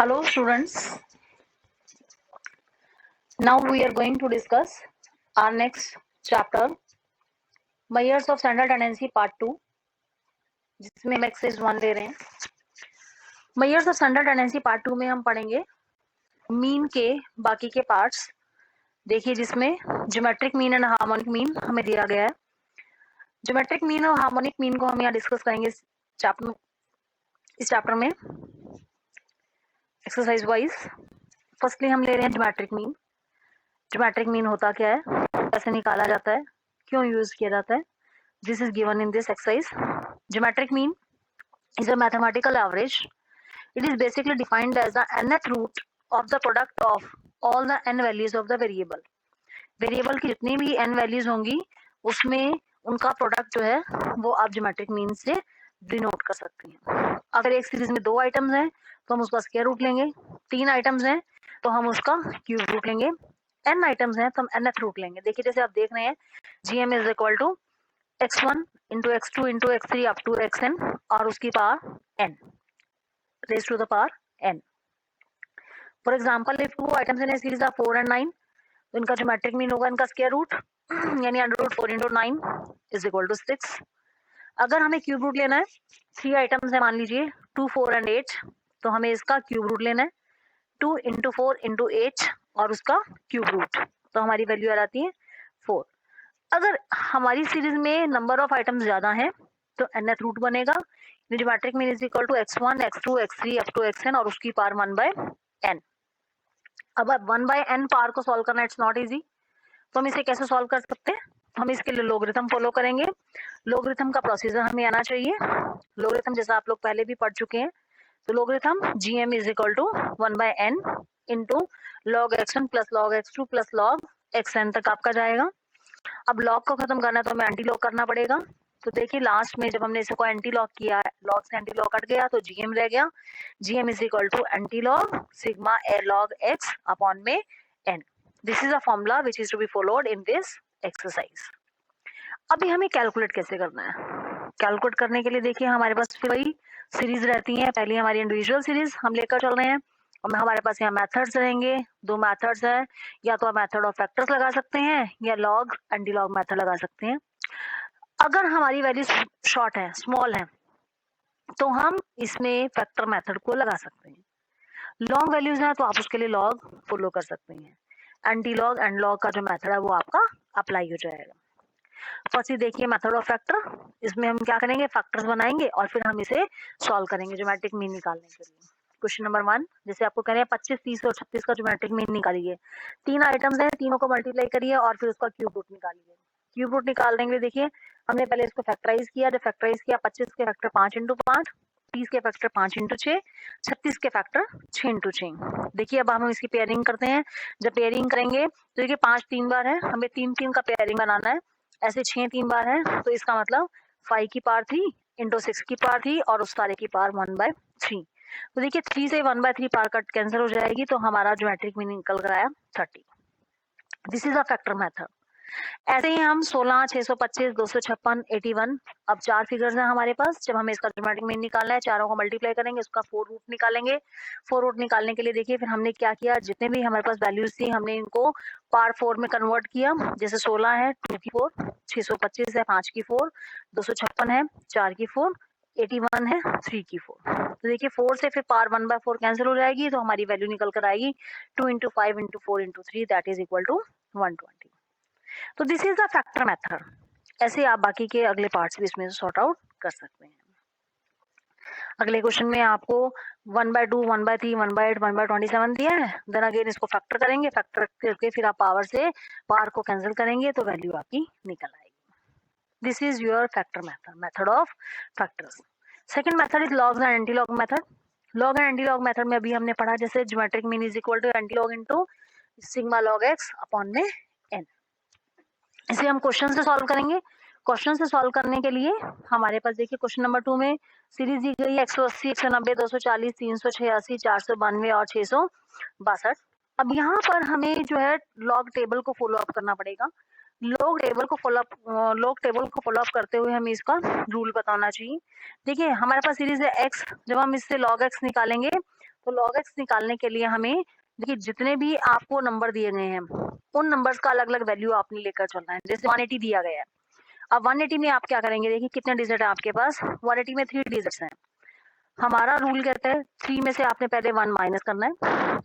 Hello students, now we are going to discuss our next chapter Myers of Standard Tendency Part 2 जिसमें हम exercise 1 ले रहे हैं। Myers of Standard Tendency Part 2 में हम पढ़ेंगे मीन के बाकी के पार्ट्स। देखिए जिसमें geometric mean and harmonic mean हमें दिया गया है। ज्योमेट्रिक मीन और हार्मोनिक मीन को हम यहाँ डिस्कस करेंगे इस चैप्टर में एक्सरसाइज वाइज। फर्स्टली हम ले रहे हैं ज्योमेट्रिक मीन। ज्योमेट्रिक मीन होता क्या है, कैसे निकाला जाता है, क्यों यूज किया जाता है, this is given in this exercise. Geometric mean is a mathematical average. It is basically defined as the nth root of the product of all the n values of the variable. Variable की जितनी भी n values होंगी उसमें उनका product जो है वो आप ज्योमेट्रिक मीन से डिनोट कर सकते हैं। अगर एक सीरीज में 2 आइटम्स हैं तो हम उसका स्क्वायर रूट लेंगे, 3 आइटम्स हैं तो हम उसका क्यूब रूट लेंगे, n आइटम्स हैं तो हम nth रूट लेंगे। देखिए जैसे आप देख रहे हैं gm is equal to x1 into x2 into x3 up to xn और उसकी power n raise to the power n। For example if 2 items in a series are 4 and 9 तो इनका ज्योमेट्रिक मीन होगा इनका स्क्वायर रूट यानी under root 4 into 9 is equal to 6। अगर हमें cube root लेना है, 3 आइटम्स है मान लीजिए 2, 4 and 8 तो हमें इसका क्यूब रूट लेना है 2 इंटू 4 इंटू 8 और उसका क्यूब रूट, तो हमारी वैल्यू आ जाती है 4। अगर हमारी सीरीज में नंबर ऑफ आइटम्स ज्यादा हैं तो nth रूट बनेगा। Geometric mean is equal to x1 x2 x3 up to xn और उसकी पावर 1/n। अब 1/n पावर को सॉल्व करना इट्स नॉट इजी, तो हम इसे कैसे सॉल्व कर सकते हैं, हम इसके लिए लोगरिथम फॉलो करेंगे। लोगरिथम का प्रोसीजर हमें आना चाहिए। लोगरिथम जैसा आप लोग पहले भी पढ़ चुके हैं, तो logarithm gm is equal to 1/n into log x1 plus log x2 plus log xn तक आपका जाएगा। अब लॉग को खत्म करना है तो हमें एंटी लॉग करना पड़ेगा। तो देखिए लास्ट में जब हमने इसको एंटी लॉग किया, लॉग से एंटी लॉग कट गया तो जीएम रह गया। GM is equal to anti log sigma A log X upon में N. This is a formula which is to be followed in this exercise. अभी हमें calculate कैसे करना है, कैलकुलेट करने के लिए देखिए हमारे पास फिर वही सीरीज रहती है। पहली हमारी इंडिविजुअल सीरीज हम लेकर चल रहे हैं और हमारे पास यहाँ मेथड्स रहेंगे। 2 मेथड्स है, या तो आप मेथड ऑफ फैक्टर्स लगा सकते हैं या लॉग एंटी लॉग मेथड लगा सकते हैं। अगर हमारी वैल्यू शॉर्ट है, स्मॉल है, तो हम इसमें फैक्टर मेथड को लगा सकते हैं। लॉन्ग वैल्यूज है तो आप उसके लिए लॉग फॉलो कर सकते हैं। एंटी लॉग एंड लॉग का जो मेथड है वो आपका अप्लाई हो जाएगा। फर्स्ट देखिए मेथड ऑफ फैक्टर, इसमें हम क्या करेंगे, फैक्टर्स बनाएंगे और फिर हम इसे सॉल्व करेंगे ज्योमेट्रिक मीन निकालने के लिए। क्वेश्चन नंबर 1 जैसे आपको कह रहे हैं 25, 30 और 36 का ज्योमेट्रिक मीन निकालिए। 3 आइटम्स हैं, तीनों को मल्टीप्लाई करिए और फिर उसका क्यूब रूट निकालिए। क्यूब रूट निकालने के लिए देखिए हमने पहले इसको फैक्टराइज किया। जब फैक्टराइज किया 25 के फैक्टर 5 इंटू 5, 30 के फैक्टर 5 इंटू 6, 36 के फैक्टर 6 इंटू 6। देखिए अब हम इसकी पेयरिंग करते हैं। जब पेयरिंग करेंगे तो देखिए 5 3 बार है, हमें 3 3 का पेयरिंग बनाना है। ऐसे 6 3 बार है तो इसका मतलब 5 की पावर 3 इंटू 6 की पावर 3 और उस सारे की पावर 1/3। तो देखिए 3 से 1/3 पावर कट कैंसिल हो जाएगी तो हमारा ज्योमेट्रिक मीन निकल कर आया 30। This is a factor method. ऐसे ही हम 16, 625, 256, 81, अब 4 फिगर्स हैं हमारे पास। जब हमें इसका ज्योमेट्रिक मीन निकालना है, चारों को मल्टीप्लाई करेंगे, उसका 4 रूट निकालेंगे। 4 रूट निकालने के लिए देखिए फिर हमने क्या किया, जितने भी हमारे पास वैल्यूज थी हमने इनको पावर 4 में कन्वर्ट किया। जैसे 16 है 2 की 4, 625 है 5 की 4, 256 है 4 की 4, 81 है 3 की 4। तो देखिए 4 से फिर पावर 1/4 कैंसिल हो जाएगी तो हमारी वैल्यू निकल कर आएगी 2 into 5 into 4 into 3 that is equal to 120। तो this is the factor method. ऐसे आप बाकी के अगले पार्ट्स भी इसमें सॉर्ट आउट कर सकते हैं। अगले क्वेश्चन में आपको 1/2, 1/3, 1/8, 1/27 दिया है। देन अगेन इसको फैक्टर करेंगे, फैक्टर करके फिर आप पावर से पावर को कैंसिल करेंगे तो वैल्यू आपकी निकल आएगी। This is your factor method, method of factors. Second method is log and anti log method. Log and anti log method में अभी हमने पढ़ा जैसे geometric mean is equal to anti log into sigma log X upon में n। इसे हम question से solve करेंगे। क्वेश्चन से सॉल्व करने के लिए हमारे पास देखिए क्वेश्चन नंबर 2 में सीरीज दी गई है 180, 190, 240, 386, 492 और 662। अब यहाँ पर हमें जो है लॉग टेबल को फॉलो अप करना पड़ेगा। लॉग टेबल को फॉलो अप करते हुए हमें इसका रूल बताना चाहिए। देखिए हमारे पास सीरीज है x, जब हम इससे log x निकालेंगे तो log x निकालने के लिए हमें देखिए जितने भी आपको नंबर दिए गए हैं उन नंबर्स का अलग अलग वैल्यू आपने लेकर चलना है। जैसे 180 दिया गया है, अब 180 में आप क्या करेंगे, देखिए कितने डिजिट है आपके पास, 180 में 3 डिजिट्स हैं। हमारा रूल कहता है 3 में से आपने पहले 1 माइनस करना है।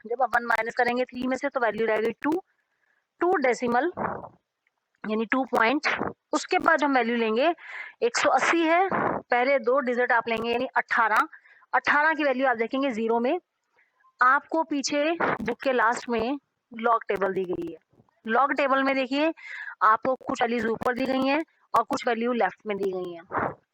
जब आप 1 माइनस करेंगे 3 में से तो वैल्यू रहेगी 2 डेसिमल यानी 2 पॉइंट। उसके बाद हम वैल्यू लेंगे 180 है, पहले 2 डिजिट आप लेंगे यानी 18 की वैल्यू आप देखेंगे 0 में। आपको पीछे बुक के लास्ट में लॉग टेबल दी गई है। लॉग टेबल में देखिए आपको कुछ वैल्यूज ऊपर दी गई हैं और कुछ वैल्यू लेफ्ट में दी गई हैं।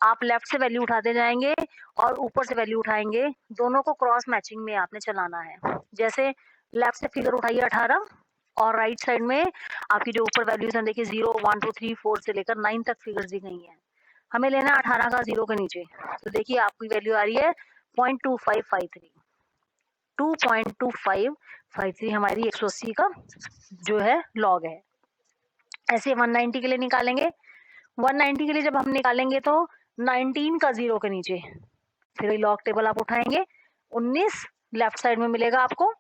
आप लेफ्ट से वैल्यू उठाते जाएंगे और ऊपर से वैल्यू उठाएंगे, दोनों को क्रॉस मैचिंग में आपने चलाना है। जैसे लेफ्ट से फिगर उठाइए 18 और राइट साइड में आपकी जो ऊपर वैल्यूज हैं देखिए 0 1 2 3 4 से लेकर 9 तक फिगर्स दी गई हैं। हमें लेना 18 का 0 के नीचे, तो देखिए आपकी वैल्यू आ रही है 0.2553। 2.2553 हमारी 180 का जो है लॉग है। ऐसे 190 के लिए निकालेंगे, 190 के लिए जब हम निकालेंगे तो 19 का 0 के नीचे फिर लॉग टेबल आप उठाएंगे, 19 लेफ्ट साइड में मिलेगा आपको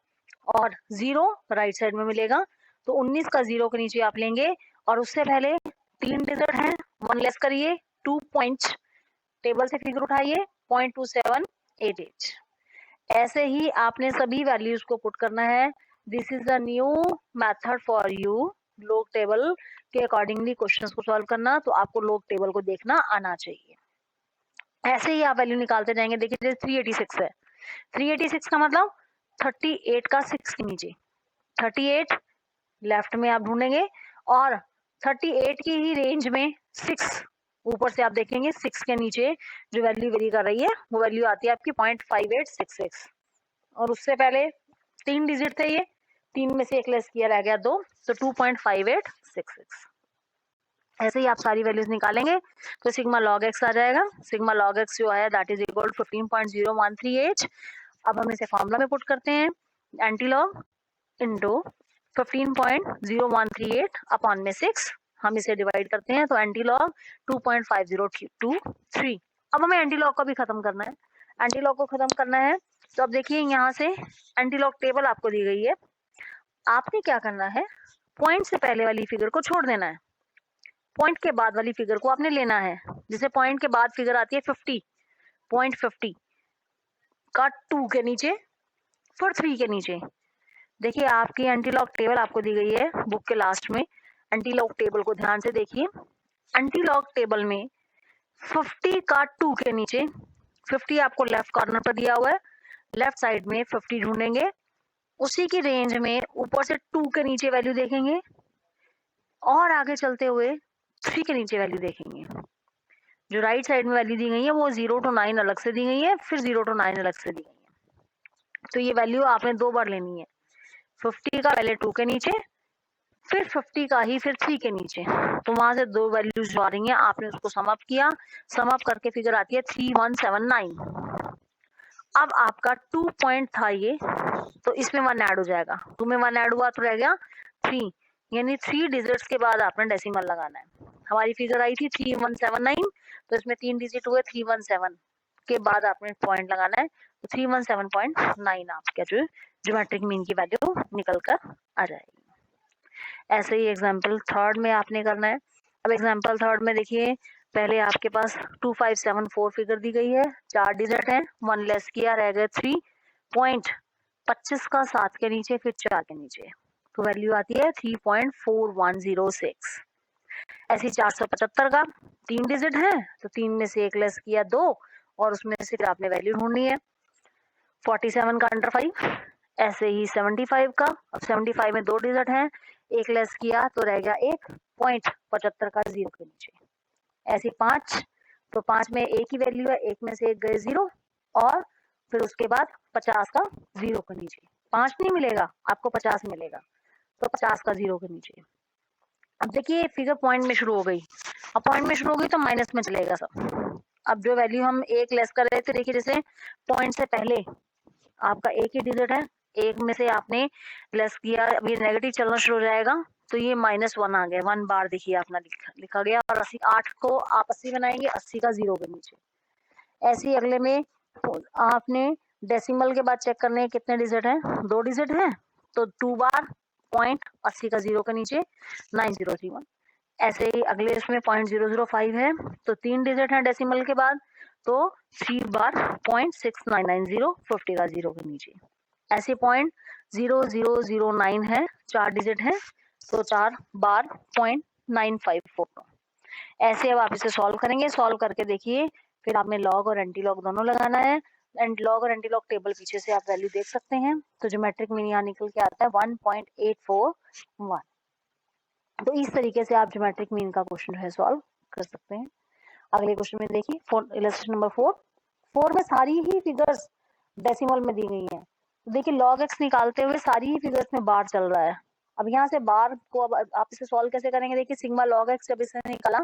और 0 राइट साइड में मिलेगा। तो 19 का 0 के नीचे आप लेंगे और उससे पहले 3 डिजिट है, 1 लेस करिए, 2 पॉइंट टेबल से फिगर उठाइए 0.2788। ऐसे ही आपने सभी वैल्यूज को पुट करना है। This is the new method for you log table के अकॉर्डिंगली क्वेश्चंस को सॉल्व करना। तो आपको लॉग टेबल को देखना आना चाहिए। ऐसे ही आप वैल्यू निकालते जाएंगे। देखिए जैसे 386 है, 386 का मतलब 38 का 6 के नीचे, 38 लेफ्ट में आप ढूंढेंगे और 38 की ही रेंज में 6 ऊपर से आप देखेंगे, 6 के नीचे जो वैल्यू वेरी कर रही है वो वैल्यू आती है आपकी 0.5866 और उससे पहले 3 डिजिट थे ये, 3 में से एक लेस किया रह गया 2, तो 2.5866। ऐसे ही आप सारी वैल्यूज निकालेंगे तो सिग्मा लॉग एक्स आ जाएगा। सिग्मा लॉग एक्स जो आया दैट इज इक्वल टू 15.0138। अब हम इसे फॉर्मूला में पुट करते हैं, एंटी लॉग इंटू 15.0138 अपॉन में 6, हम इसे डिवाइड करते हैं तो एंटी लॉग 2.5023। अब हमें एंटी लॉग को भी खत्म करना है। एंटी लॉग को खत्म करना है तो अब देखिए यहाँ से एंटी लॉग टेबल आपको दी गई है। आपने क्या करना है, पॉइंट से पहले वाली फिगर को छोड़ देना है, पॉइंट के बाद वाली फिगर को आपने लेना है। जैसे पॉइंट के बाद फिगर आती है 50.50 का 2 के नीचे फिर 3 के नीचे। देखिए आपकी एंटीलॉग टेबल आपको दी गई है बुक के लास्ट में। एंटीलॉग टेबल को ध्यान से देखिए, एंटीलॉग टेबल में 50 का 2 के नीचे 50 आपको लेफ्ट कॉर्नर पर दिया हुआ है, लेफ्ट साइड में 50 ढूंढेंगे, उसी की रेंज में ऊपर से 2 के नीचे वैल्यू देखेंगे और आगे चलते हुए 3 के नीचे वैल्यू देखेंगे। जो राइट साइड में वैल्यू दी गई है वो 0 to 9 अलग से दी गई है, फिर 0 to 9 अलग से दी गई है। तो ये वैल्यू आपने 2 बार लेनी है, 50 का पहले 2 के नीचे फिर 50 का ही फिर 3 के नीचे। तो वहां से 2 वैल्यूज जो आ रही हैं आपने उसको सम अप किया, सम अप करके फिगर आती है 3179। अब आपका 2 पॉइंट था ये, तो इसमें 1 ऐड हो जाएगा, 2 में 1 ऐड हुआ तो रह गया 3, यानी 3 डिजिट्स के बाद आपने डेसिमल लगाना है। हमारी फिगर आई थी 3179, तो इसमें 3 डिजिट हुए, 317 के बाद आपने पॉइंट लगाना है, तो 317.9 आपका जो ज्योमेट्रिक मीन की वैल्यू निकल कर आ जाएगी। ऐसे ही एग्जाम्पल थर्ड में आपने करना है। अब एग्जाम्पल थर्ड में देखिए पहले आपके पास 2574 फिगर दी गई है, 4 डिजिट है, 1 लेस किया रह गए 3 पॉइंट, 25 का 7 के नीचे फिर 4 के नीचे, तो वैल्यू आती है 3.4106। ऐसे 475 का 3 डिजिट है तो 3 में से एक लेस किया 2 और उसमें से फिर आपने वैल्यू ढूंढनी है। 47 का अंडर 5, ऐसे ही 75 का, अब 75 में 2 डिजिट हैं, एक लेस किया तो रह गया 1 पॉइंट, 75 का 0 के नीचे। ऐसे 5, तो 5 में एक ही वैल्यू है, एक में से एक गए 0 और फिर उसके बाद 50 का 0 के नीचे। 5 नहीं मिलेगा आपको, 50 मिलेगा, तो 50 का 0 के नीचे। अब देखिए फिगर पॉइंट में शुरू हो गई, अब पॉइंट में शुरू हो गई तो माइनस में चलेगा सब। अब जो वैल्यू हम एक लेस कर रहे थे, देखिए जैसे पॉइंट से पहले आपका एक ही डिजिट है, एक में से आपने लेस किया, अभी नेगेटिव चलना शुरू हो जाएगा, तो ये -1 आ गया, 1 बार देखिए अपना लिखा गया। और 80 8 को आप 80 बनाएंगे, 80 का 0 के नीचे। ऐसे ही अगले में आपने डेसिमल के बाद चेक करने हैं कितने डिजिट हैं, 2 डिजिट हैं, तो 2 बार पॉइंट 80 का 0 के नीचे 9031। ऐसे ही अगले इसमें 0.005 है, तो 3 डिजिट हैं डेसिमल के बाद, तो 3 बार 0.6990 50 का 0 के नीचे। ऐसे 0.0009 है, 4 डिजिट है, तो 4 बार 0.9542। ऐसे अब आप इसे सॉल्व करेंगे। सॉल्व करके देखिए, फिर आपने लॉग और एंटी लॉग दोनों लगाना है। एंड लॉग और एंटी लॉग टेबल पीछे से आप वैल्यू देख सकते हैं। तो ज्योमेट्रिक मीन यहाँ निकल के आता है 1.841। तो इस तरीके से आप ज्योमेट्रिक मीन का क्वेश्चन है सॉल्व कर सकते हैं। अगले क्वेश्चन में देखिए, इलस्ट्रेशन नंबर 4 में सारी ही फिगर्स डेसिमल में दी गई हैं। तो देखिए लॉग एक्स निकालते हुए सारी ही फिगर्स में बार चल रहा है। अब यहाँ से बार को अब आप इसे सॉल्व कैसे करेंगे, देखिए सिग्मा लॉग एक्स जब इसने निकाला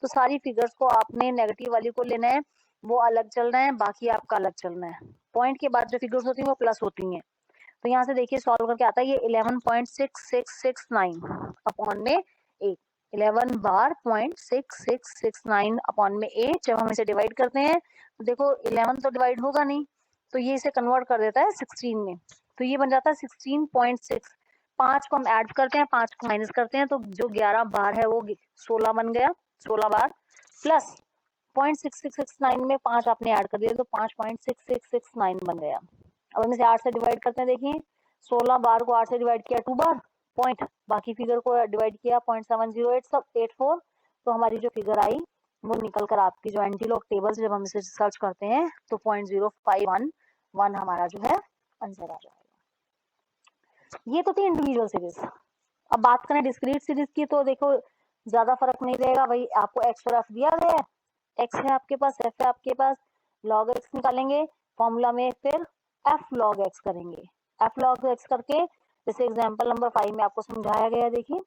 तो सारी फिगर्स को आपने नेगेटिव वाली को लेना है, वो अलग चल रहा है, बाकी आपका अलग चलना है। पॉइंट के बाद जो फिगर्स होती है वो प्लस होती हैं। तो यहाँ से देखिए सॉल्व करके आता है ये 11.6669 अपॉन में 8, 11 बार 0.6669 अपॉन में 8। जब हम इसे डिवाइड करते हैं तो देखो 11 तो डिवाइड होगा नहीं, तो ये इसे कन्वर्ट कर देता है 16 में, तो ये बन जाता है 16.6। 5 को हम ऐड करते हैं, 5 को माइनस करते हैं, तो जो 11 बार है वो 16 बन गया, 16 बार प्लस 0.6669 में 5 आपने ऐड कर दिया तो 5.6669 बन गया। अब हम इसे 8 से डिवाइड करते हैं, देखिए 16 बार को 8 से डिवाइड किया 2 बार पॉइंट, बाकी फिगर को डिवाइड किया 0.708 सब 84, तो हमारी जो फिगर आई वो निकल कर आपकी जो एंटी लॉग टेबल से जब हम इसे सर्च करते हैं तो 0.0511 हमारा जो है आंसर आ जाएगा। ये तो थी इंडिविजुअल सीरीज। अब बात करें डिस्क्रीट सीरीज की, तो देखो ज्यादा फर्क नहीं रहेगा, भाई आपको एक्स और एफ दिया गया है, एक्स है आपके पास, एफ है आपके पास, लॉग एक्स निकालेंगे फॉर्मूला में, फिर एफ लॉग एक्स करेंगे। एफ लॉग एक्स करके जैसे एग्जांपल नंबर 5 में आपको समझाया गया, देखिए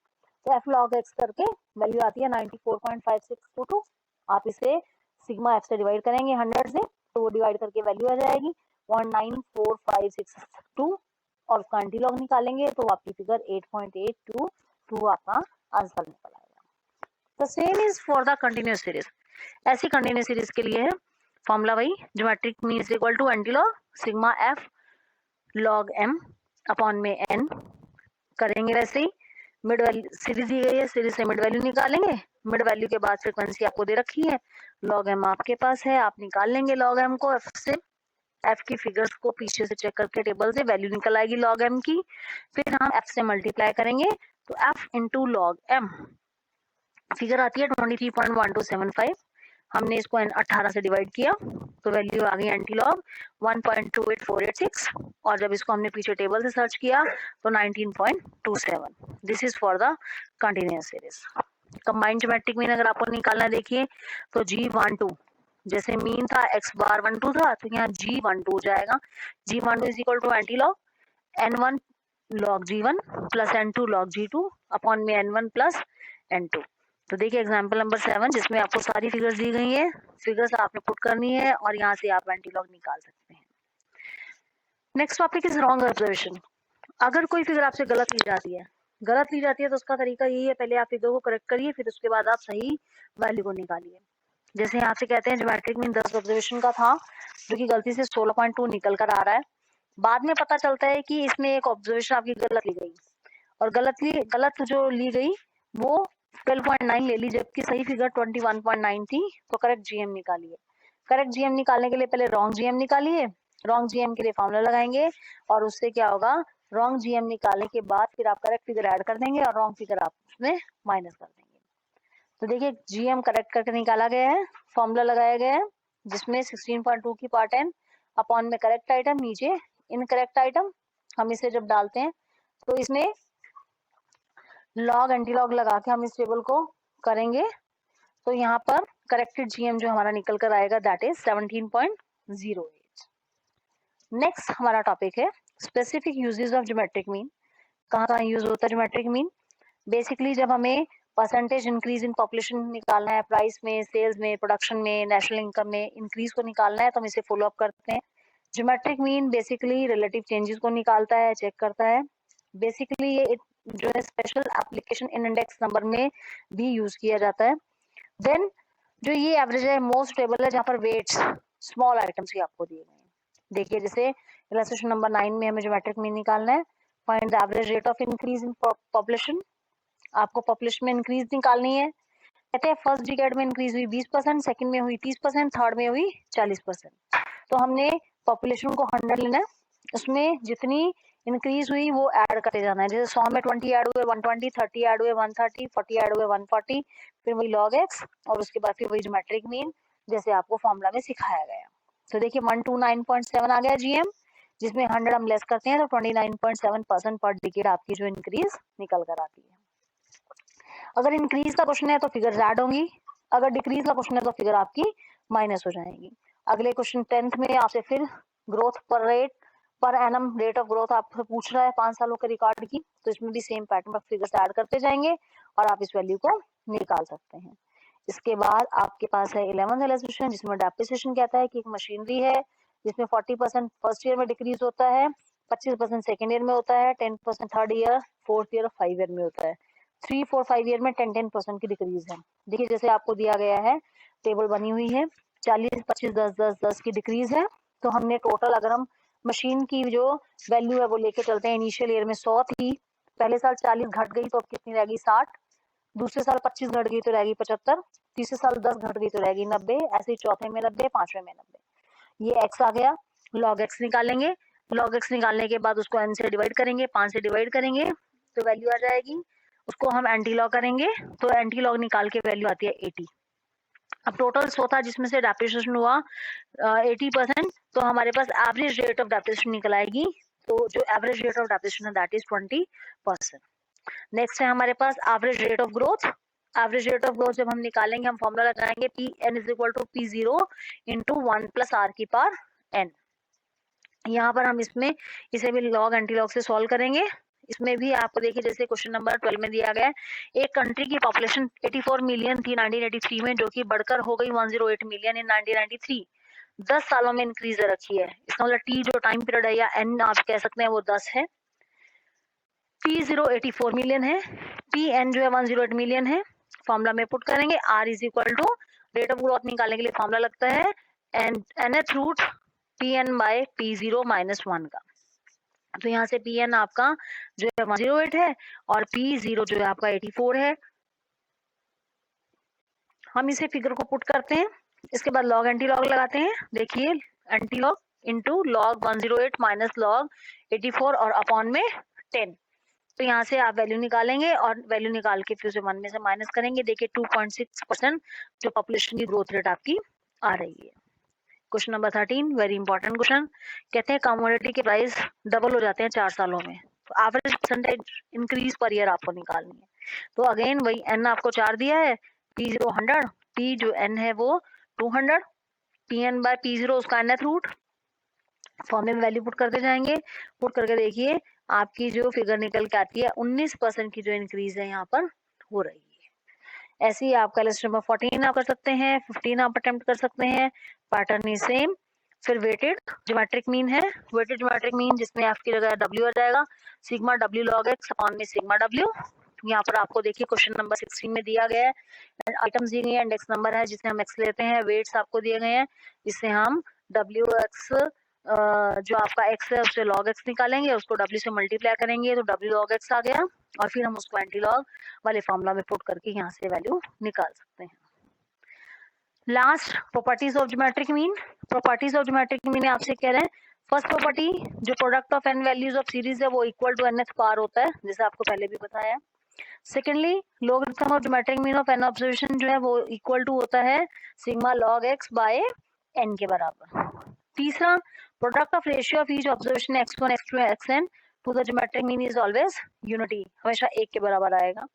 तो एफ लॉग एक्स करके वैल्यू आती है 94.5622। आप इसे सिग्मा एफ से डिवाइड करेंगे 100 से, तो वो डिवाइड करके वैल्यू आ जाएगी 194562, और उसका एंटी लॉग निकालेंगे तो आपकी फिगर 8.822 आपका आंसर निकल आएगा। The same is for the continuous series. ऐसी कंटिन्यूस सीरीज के लिए है फॉर्मूला वही, geometric mean is equal to anti log sigma F log M upon में एन करेंगे। वैसे ही मिड वैल्यू सीरीज दी गई है, सीरीज से मिड वैल्यू निकालेंगे, मिड वैल्यू के बाद फ्रीक्वेंसी आपको दे रखी है, लॉग एम आपके पास है, आप निकाल लेंगे लॉग एम को एफ से। एफ की फिगर्स को पीछे से चेक करके टेबल से वैल्यू निकल आएगी लॉग एम की, फिर हम एफ से मल्टीप्लाई करेंगे तो F into log M figure आती है 23.1275। हमने इसको 18 से डिवाइड किया तो वैल्यू आ गई एंटी लॉग 1.28486, और जब इसको हमने पीछे टेबल से सर्च किया तो 19.27। This is for the continuous series. Combined geometric mean अगर आपको निकालना देखिए तो G12 जैसे मीन था x बार 12 था, तो यहाँ G12 जाएगा। G12 is equal to anti log N1 log G1 plus N2 log G2 upon में N1 प्लस N2। तो देखिए एग्जाम्पल नंबर 7 जिसमें आपको सारी फिगर्स दी गई है, फिगर्स आपने पुट करनी है और यहाँ से आप एंटी लॉग निकाल सकते हैं। Next topic is wrong observation. अगर कोई फिगर आपसे गलत ली जाती है, तो उसका तरीका यही है, पहले आप फिगर को करेक्ट करिए, फिर उसके बाद आप सही वैल्यू को निकालिए। जैसे यहाँ से कहते हैं ज्योमेट्रिक मीन 10 ऑब्जर्वेशन का था, जो कि गलती से 16.2 निकल कर आ रहा है। बाद में पता चलता है कि इसमें एक ऑब्जर्वेशन आपकी गलत ली गई, और गलत जो ली गई वो 12.9 ले ली, जबकि सही फिगर 21.9 थी, तो करेक्ट जीएम निकालिए। करेक्ट जीएम निकालने के लिए पहले रॉन्ग जीएम निकालिए, रॉन्ग जीएम के लिए फॉर्मूला लगाएंगे, और उससे क्या होगा, रॉन्ग जीएम निकालने के बाद फिर आप करेक्ट फिगर ऐड कर देंगे और रॉन्ग फिगर आप उसमें माइनस कर देंगे। तो देखिए जीएम करेक्ट करके निकाला गया है, फॉर्मूला लगाया गया है, जिसमें 16.2 की पार्ट एन अपॉन में करेक्ट आइटम, नीचे इनकरेक्ट आइटम। हम इसे जब डालते हैं तो इसमें लॉग एंटी लॉग लगा के हम इस टेबल को करेंगे, तो यहाँ पर करेक्टेड जीएम जो हमारा निकल कर आएगा दैट इज 17.08। नेक्स्ट हमारा टॉपिक है specific uses of geometric mean. कहाँ कहाँ यूज होता है ज्योमेट्रिक मीन? बेसिकली जब हमें परसेंटेज इंक्रीज इन पॉपुलेशन निकालना है, प्राइस में, सेल्स में, प्रोडक्शन में, नेशनल इनकम में इंक्रीज को निकालना है, तो हम इसे फॉलो अप करते हैं। Geometric mean basically relative changes को निकालता है, चेक करता है। बेसिकली ये जो है special application in index number में भी यूज किया जाता है। देन जो ये एवरेज है मोस्ट स्टेबल है, जहाँ पर वेट्स स्मॉल आइटम्स ही आपको दिए गए हैं। देखिए जैसे इलस्ट्रेशन नंबर 9 में हमें ज्योमेट्रिक मीन निकालना है। Find the average rate of increase in population. आपको पॉपुलेशन में इंक्रीज निकालनी है। कहते हैं फर्स्ट डिकेड में इंक्रीज हुई 20%, सेकंड में हुई 30%, थर्ड में हुई 40%। तो हमने पॉपुलेशन को 100 लेना है, उसमें जितनी इंक्रीज हुई वो ऐड करते जाना है। जैसे 100 में 20 ऐड हुए 120, 30 ऐड हुए 130, 40 ऐड हुए 140, फिर वही log x और उसके बाद फिर वही ज्योमेट्रिक मीन जैसे आपको फॉर्मूला में सिखाया गया। तो देखिए 129.7 आ गया जीएम, जिसमें 100 हम लेस करते हैं तो 29.7% पर डिकेड आपकी जो इंक्रीज निकल कर आती है। अगर इंक्रीज का क्वेश्चन है तो फिगर ऐड होंगी, अगर डिक्रीज का क्वेश्चन है तो फिगर आपकी माइनस हो जाएगी। अगले क्वेश्चन 10th में आपसे फिर ग्रोथ पर rate per annum rate of growth आपसे पूछ रहा है 5 सालों के रिकॉर्ड की, तो इसमें भी सेम पैटर्न पर फिगर्स ऐड करते जाएंगे और आप इस वैल्यू को निकाल सकते हैं। इसके बाद आपके पास है 11th इलस्ट्रेशन, जिसमें डेप्रिसिएशन कहता है कि एक मशीनरी है जिसमें 40% फर्स्ट ईयर में डिक्रीज होता है, 25% सेकेंड ईयर में होता है, 10% थर्ड ईयर, फोर्थ ईयर और 5 ईयर में होता है। 3, 4, 5 ईयर में 10% की डिक्रीज है। देखिए जैसे आपको दिया गया है, टेबल बनी हुई है, 40, 25, 10, 10, 10 की डिक्रीज है। तो हमने टोटल अगर हम मशीन की जो वैल्यू है वो लेके चलते हैं, इनिशियल ईयर में 100 थी, पहले साल 40 घट गई तो अब कितनी रहेगी 60, दूसरे साल 25 घट गई तो रहेगी 75, तीसरे साल 10 घट गई तो रहेगी 90, ऐसे ही चौथे में 90, पांचवें में 90। ये x आ गया, log x निकालेंगे, log x निकालने के बाद उसको n से डिवाइड करेंगे, 5 से डिवाइड करेंगे तो वैल्यू आ जाएगी, उसको हम एंटी लॉग करेंगे तो एंटी लॉग निकाल के वैल्यू आती है 80। अब टोटल 100 था जिसमें से डेप्रिसिएशन हुआ 80%, तो हमारे पास एवरेज रेट ऑफ डेप्रिसिएशन निकल आएगी। तो जो एवरेज रेट ऑफ डेप्रिसिएशन है दैट इज 20%। नेक्स्ट है हमारे पास average rate of growth. Average rate of growth जब हम निकालेंगे हम फॉर्मूला लगाएंगे P N is equal to P0 into 1 plus R की पावर n। यहाँ पर हम इसमें इसे भी लॉग एंटी लॉग से सॉल्व करेंगे। इसमें भी आपको देखिए जैसे क्वेश्चन नंबर 12 में दिया गया है, एक कंट्री की पॉपुलेशन 84 मिलियन थी 1983 में, जो कि बढ़कर हो गई 108 मिलियन इन 1993। 10 सालों में इंक्रीज रखी है। इसका मतलब टी जो टाइम पीरियड है या एन आप कह सकते हैं वो 10 है। P0 84 मिलियन है, Pn जो है 108 मिलियन है। फॉर्मूला में पुट करेंगे R is equal to rate of growth निकालने के लिए फॉर्मूला लगता है nth root Pn by P0 minus 1 का। तो यहाँ से Pn आपका जो है 108 है और P0 जो है आपका 84 है। हम इसे फिगर को पुट करते हैं, इसके बाद लॉग एंटी लॉग लगाते हैं। देखिए anti log into log 108 minus log 84 और अपॉन में 10। तो यहाँ से आप वैल्यू निकालेंगे और वैल्यू निकाल के फिर उसे 1 में से माइनस करेंगे। देखिए 2.6% जो पॉपुलेशन की ग्रोथ रेट आपकी आ रही है। Question number 13 very important question, कहते हैं कमोडिटी के प्राइस डबल हो जाते हैं 4 सालों में, तो average percentage increase per year आपको निकालनी है। तो अगेन वही n आपको 4 दिया है, P0 100, P जो n है वो 200, Pn बाय P0 उसका nth रूट। फॉर्मूले में वैल्यू पुट करते जाएंगे, पुट करके देखिए आपकी जो फिगर निकल के आती है 19% की जो इंक्रीज है यहाँ पर हो रही है। ऐसे ही आपका लिस्ट नंबर 14 आप कर सकते हैं, 15 आप अटेम्प्ट कर सकते हैं। Pattern is same. फिर वेटेड ज्योमेट्रिक मीन है, वेटेड ज्योमेट्रिक मीन जिसमें आपकी जगह W आ जाएगा, sigma W log X upon में सिग्मा W। यहाँ पर आपको देखिए क्वेश्चन नंबर 16 में दिया गया है, आइटम्स दिए गए हैं, इंडेक्स नंबर है जिससे हम एक्स लेते हैं, वेट्स आपको दिए गए हैं जिससे हम WX जो आपका x है उससे log x निकालेंगे, उसको w से मल्टीप्लाई करेंगे तो w log x आ गया और फिर हम उसको एंटी लॉग वाले फॉर्मूला में पुट करके यहाँ से वैल्यू निकाल सकते हैं। Last properties of geometric mean. Properties of geometric mean आपसे कह रहे हैं फर्स्ट प्रॉपर्टी जो product of n values of series है वो इक्वल टू nth पावर होता है, जैसे आपको पहले भी बताया। Secondly logarithm of geometric mean of n observation जो है वो इक्वल टू होता है sigma log x by n के बराबर। तीसरा product of ratio of each observation x1 x2 xn to the geometric mean is always unity, हमेशा एक के बराबर आएगा।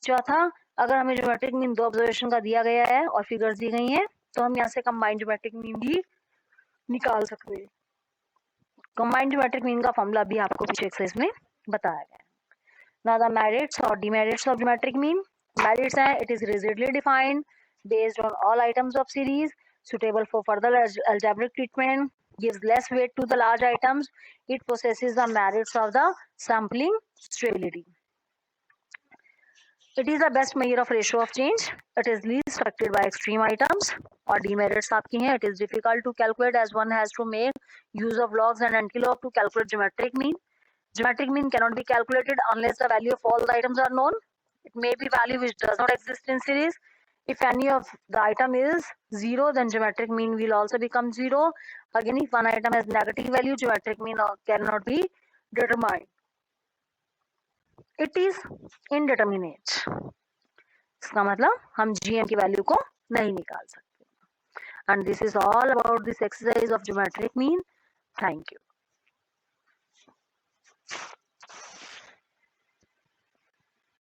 चौथा अगर हमें ज्योमेट्रिक मीन 2 ऑब्जर्वेशन का दिया गया है और फिगर्स दी गई हैं तो हम यहाँ से कंबाइंड ज्योमेट्रिक मीन भी निकाल सकते हैं। कंबाइंड ज्योमेट्रिक मीन का फॉर्मूला भी आपको पीछे एक्सरसाइज में बताया गया है। Now the merits or demerits of geometric mean. Merits are it is rigidly defined based on all items of series, suitable for further algebraic treatment, gives less weight to the large items, it possesses the merits of the sampling stability. It is the best measure of ratio of change. It is least affected by extreme items और demerits आपकी हैं. It is difficult to calculate as one has to make use of logs and anti-log to calculate geometric mean. Geometric mean cannot be calculated unless the value of all the items are known. It may be value which does not exist in series. If any of the item is 0, then geometric mean will also become 0. Again, if one item has negative value, geometric mean cannot be determined. It is indeterminate. इसका मतलब हम GM की value को नहीं निकाल सकते. And this is all about this exercise of geometric mean. Thank you.